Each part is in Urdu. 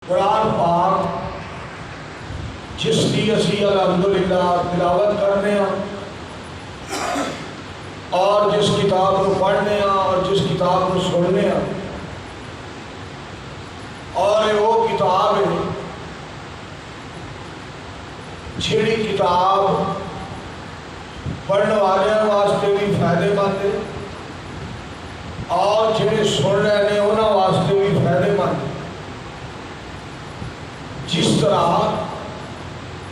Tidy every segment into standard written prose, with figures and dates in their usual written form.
قرآن پاک جس کی اسی الحمدللہ تلاوت کرنے ہیں اور جس کتاب کو پڑھنے ہیں اور جس کتاب کو سننے ہیں، اور وہ کتاب ہے جیڑی کتاب پڑھنے والے واسطے بھی فائدے مند ہے اور جڑے سن رہے ہیں انہوں واسطے بھی فائدے مند ہے۔ جس طرح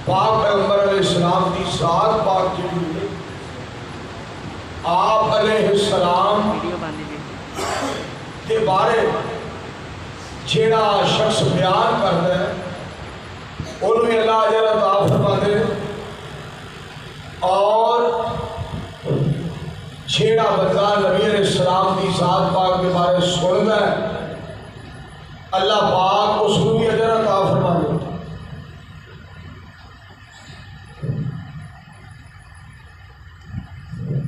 پاک پیغمبر علیہ السلام کی ذات پاک جڑی ہے، آپ علیہ السلام کے بارے جیڑا شخص بیان کرتا ہے انہوں نے اللہ اجر عطا فرماتے ہیں، اور جیڑا بندہ نبی علیہ السلام کی ذات پاک کے بارے سنتا ہے اللہ پاک اس کو بھی اجر عطا فرماتے ہیں۔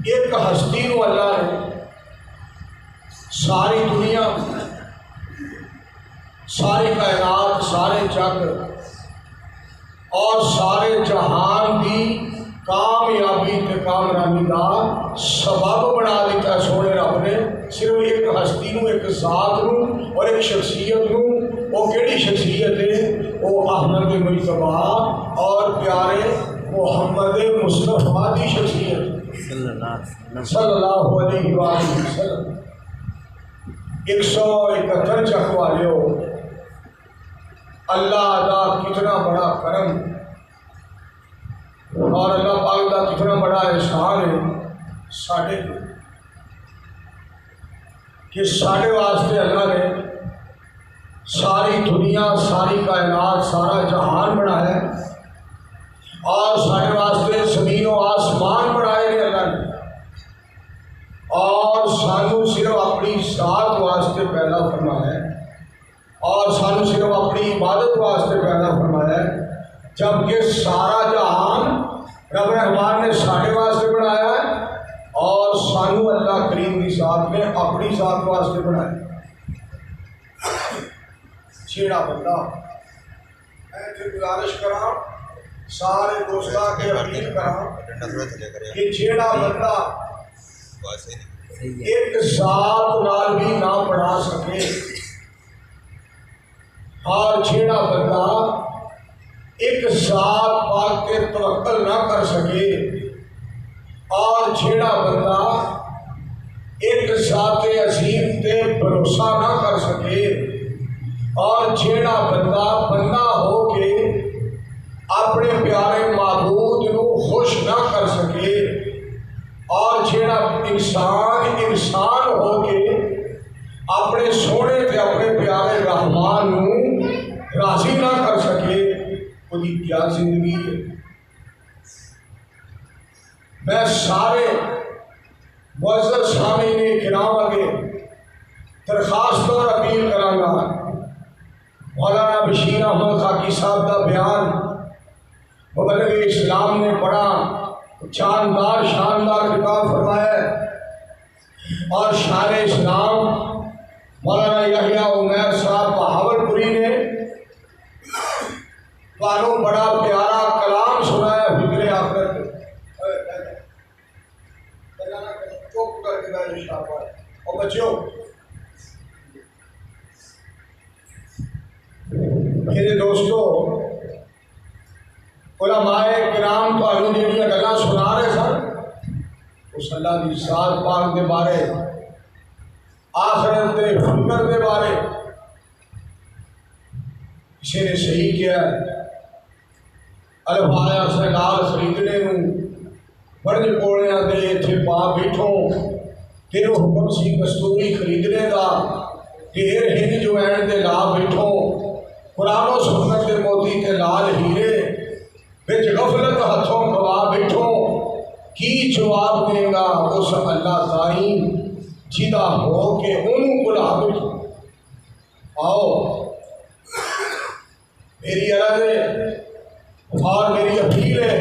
ایک ہستی کو اللہ نے ساری دنیا، ساری کائنات، سارے چکر اور سارے جہان کی کامیابی تے کامرانی کا سبب بنا دیتا سونے رب نے۔ صرف ایک ہستی نو، ایک ذات نو اور ایک شخصیت نو۔ وہ کیڑی شخصیت ہے؟ وہ احمد مجتبیٰ اور پیارے محمد مصطفیٰ کی شخصیت صلی اللہ علیہ وآلہ وسلم۔ 171 چک والے ہو، اللہ دا کتنا بڑا کرم اور اللہ پاک دا کتنا بڑا احسان ہے ساڑھے کہ ساڑھے واسطے اللہ نے ساری دنیا، ساری کائنات، سارا جہان بنایا ہے اور ساڑھے واسطے زمین و آسمان بنائے ہیں اللہ نے، اور سانو صرف اپنی ذات واسطے پیدا فرمایا ہے اور سانو صرف اپنی عبادت واسطے پیدا فرمایا ہے، جبکہ سارا جہان رب رحمان نے ساڑھے واسطے بنایا ہے اور سانو اللہ کریم کی ذات نے اپنی ذات واسطے بنایا ہے۔ چھیڑا بندہ میں گزارش کرا سارے دوستان کے اپیل کرا کہ چھیڑا بندہ ایک ذات نال بھی نہ پڑھا سکے اور چھیڑا بندہ ایک ذات پاک کے توکل نہ کر سکے اور چھیڑا بندہ ایک ذات عظیم تے بھروسہ نہ کر سکے اور چھیڑا بندہ ہو کے اپنے پیارے معبود نو خوش نہ کر سکے اور جیڑا انسان ہو کے اپنے سونے تے اپنے پیارے رحمان نو راضی نہ کر سکے، وہ کیا زندگی ہے۔ میں سارے معزز سامعین کرام اگے درخواست اور اپیل کراں گا، مولانا بشیر احمد خاکی صاحب کا بیان مبلغ اسلام نے پڑھا، شاندار خطاب فرمایا ہے، اور شان اسلام مولانا یحییٰ عمیر صاحب بہاولپوری نے تمہاروں بڑا پیارا کلام سنایا فکر آخرت۔ چپ کر کے بیٹھ جاؤ اور بچوں، میرے دوستو، علماء کرام تو جہاں گلاں سنا رہے سن اس اللہ کی ذات پاک کے بارے، آخرت کے فکر کے بارے کسی نے صحیح کیا ہے۔ الفایا سے لال خریدنے بڑھ پوڑیاں دے اتنے پا بیٹھو، تیرو حکم سی کستوری خریدنے کا، ڈھیر ہن جو این دے لا بیٹھو، قرآن و سنت دے موتی تے لال ہیرے، بچ غفلت ہتھوں گوا بیٹھو، کی جواب دے گا اس اللہ تائیں جدا ہو کے انہوں بلا بیٹھو۔ آؤ میری عرض ہے اور میری اپیل ہے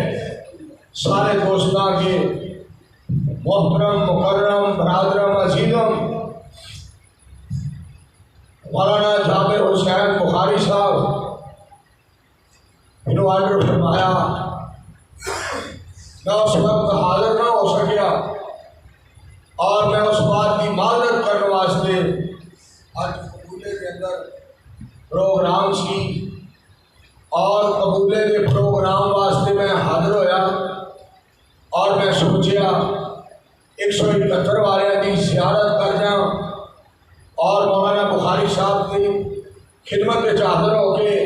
سارے دوستان کے محترم مکرم برادرم عزیزم، مولانا جابر حسین بخاری بخاری صاحب انہوں آرڈر فرمایا، میں اس وقت حاضر نہ ہو سکیا اور میں اس بات کی معذرت کرنے واسطے آج قبولے کے اندر پروگرام سی اور قبولے کے پروگرام واسطے میں حاضر ہویا اور میں سوچیا 171 والے کی زیارت کر جاؤں اور مولانا بخاری صاحب کی خدمت میں حاضر ہو کے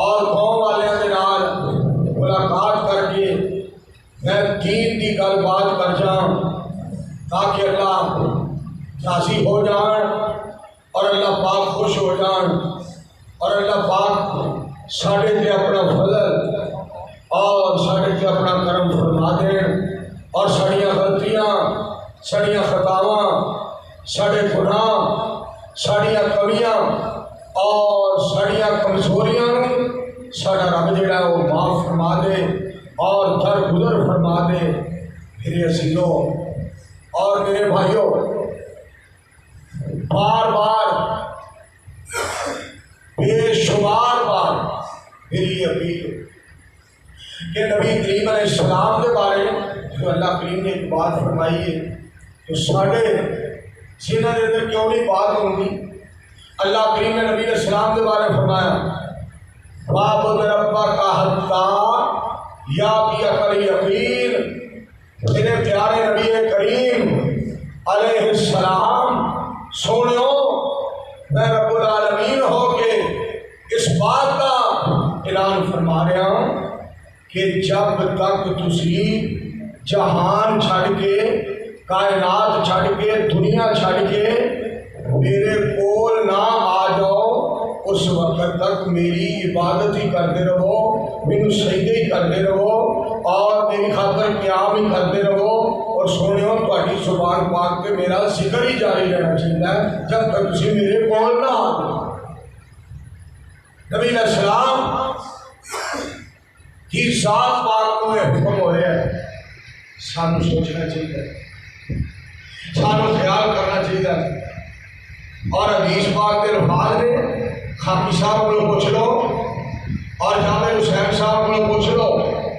اور قوم والوں کے نال ملاقات کر کے میں دین کی گل بات کر جاؤں تاکہ اللہ راضی ہو جان اور اللہ پاک خوش ہو جان اور اللہ پاک ساڑھے تے اپنا فضل اور ساڑھے تے اپنا کرم فرما دیں اور ساڑیاں غلطیاں ساڑیاں خطاواں ساڑے گناہ ساڑیاں کمیاں اور ساڑیاں کمزوریاں ساڑا رب جڑا ہے وہ معاف فرما دے اور درگزر فرما دے۔ میرے عزیزوں اور میرے بھائیوں، بار بار بے شمار بار میری اپیل کہ نبی کریم علیہ السلام کے بارے جو اللہ کریم نے ایک بات فرمائی ہے تو ساڑھے سینہ کے اندر کیوں نہیں بات ہوگی۔ اللہ کریم نے نبی علیہ السلام کے بارے میں فرمایا وَاعْبُدْ رَبَّكَ حَتَّىٰ يَأْتِيَكَ الْيَقِينُ۔ میرے پیارے نبی کریم علیہ السلام سنو، میں رب العالمین ہو کے اس بات کا اعلان فرما رہا ہوں کہ جب تک تسی جہان چھڑ کے کائنات چھڑ کے دنیا چھڑ کے میرے کول نہ آ جاؤ اس وقت تک میری عبادت ہی کرتے رہو، میری سجدے ہی کرتے رہو اور میری خاطر قیام ہی کرتے رہو اور سنو تہاڈی زبان پاک پہ میرا ذکر ہی جاری رہنا چاہیے جب تک تسی میرے کول نہ آ جاؤ۔ نبی علیہ السلام کی ذات پاک کو حکم ہو رہا ہے، سانو سوچنا چاہیے، سانو خیال کرنا چاہیے اور حدیث پاک کے الفاظ نے خاکی صاحب کو پوچھ لو اور جامع حسین صاحب کو پوچھ لو،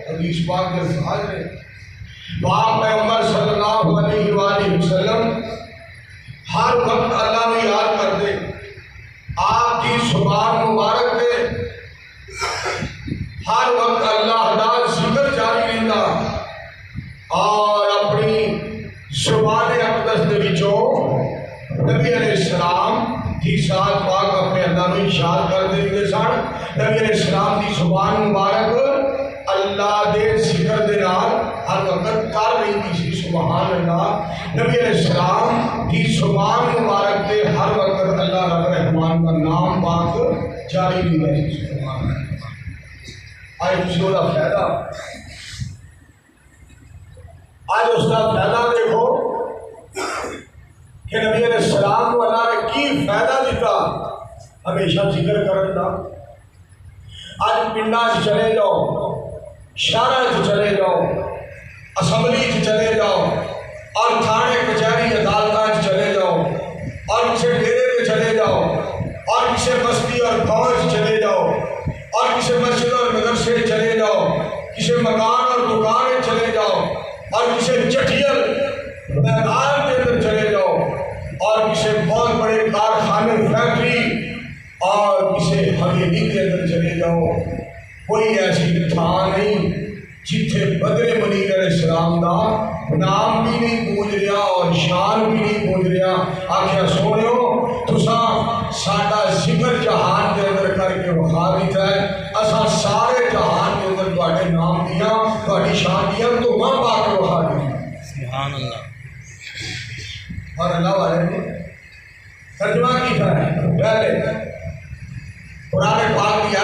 حدیث پاک کے الفاظ نے آپ پیغمبر صلی اللہ علیہ وآلہ وسلم ہر وقت اللہ میں یاد کرتے، آپ کی زبان مبارک دے ہر وقت اللہ دا ذکر جاری رہتا اور اپنی زبان اقدس دے وچوں نبی علیہ السلام کی ذات پاک اپنے اللہ میں اشارہ کر دے سن۔ نبی علیہ السلام کی زبان مبارک اللہ دے ذکر دے نال ہر وقت کر رہی سی، سبحان اللہ۔ نبی علیہ السلام کی زبان مبارک دے ہر وقت اللہ رب رحمان کا نام پاک جاری رہتا سی، سبحان اللہ۔ آج اس کا فائدہ، آج اس کا فائدہ دیکھو کہ نبی علیہ السلام کو اللہ نے کی فائدہ دیتا ہمیشہ ذکر کرنے کا۔ آج پنڈا چلے جاؤ، شہر چلے جاؤ، اسمبلی چلے جاؤ اور تھانے کچہری عدالت چلے جاؤ اور کسی ڈیرے چلے جاؤ اور کسی بستی اور گاؤں چلے جاؤ اور کسی مسجد اور مدرسے چلے جاؤ، کسی مکان اور دکان چلے جاؤ اور کسی چٹھیل میدان کے اندر چلے جاؤ اور کسی بہت بڑے کارخانے فیکٹری اور کسی حویلی کے اندر چلے جاؤ، کوئی ایسی تھان نہیں جتھے بدر منیر علیہ السلام دا نام بھی نہیں گونج رہا اور شان بھی نہیں گونج رہا۔ آخیا سونیو تساں ساڈا ذکر جہان کے اندر کر کے وکھا دیتا ہے، اساں سارے جہان کے اندر تہاڈے نام دیاں تہاڈی شان دیاں تو ماں پا کے وکھا دی، سبحان اللہ۔ اور اللہ والے نے ترجمہ کیا ہے، پہلے قرآن پاک کی